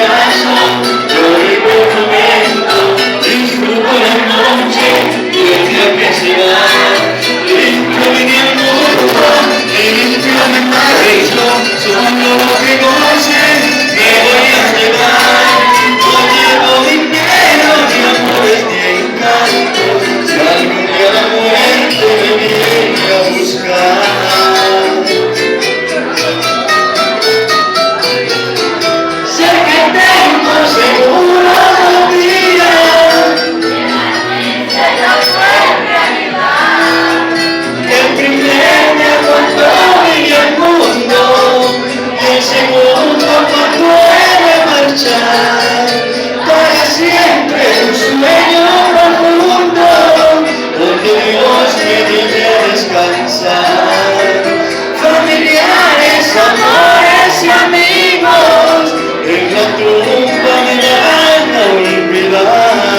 caso, yo vivo el momento, disfruto la noche y el día que se va. Limpio mi mundo y limpio mi paraíso, solo lo que goce me voy a llevar. No llevo dinero ni amores ni encantos, si algún día la muerte me viene a buscar. Para siempre un sueño profundo, donde Dios me lleve a descansar. Familiares, amores y amigos, en la tumba me van a olvidar.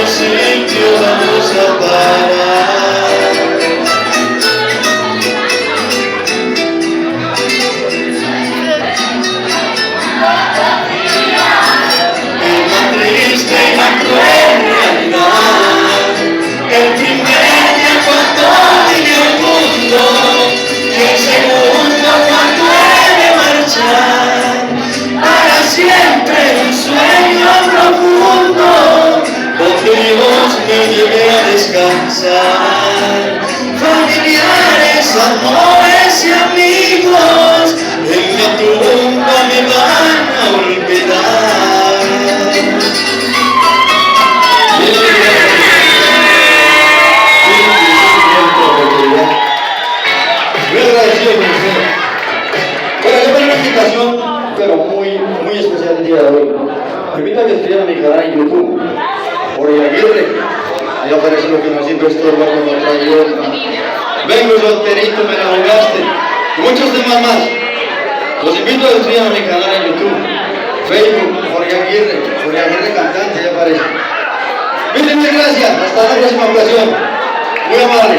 Sitio vamos a parar. En la triste y la cruel realidad, el primer día cuando vine al mundo, y el segundo cuando he de marchar. Para siempre un sueño profundo, donde Dios me lleve a descansar. Familiares, amores y amigos, en la tumba me van a olvidar. Muy agradecido con usted. Bueno, yo tengo una invitación, pero muy especial el día de hoy. Me invito a que escriban a mi canal en YouTube, jorje Aguirre. Ahí aparece lo que me siento estorba cuando traigo. Vengo solterito, me la jugaste. Y muchos temas más. Los invito a que escriban a mi canal en YouTube, Facebook, jorje Aguirre cantante, ahí aparece. Muchas gracias, hasta la próxima ocasión. Muy amable.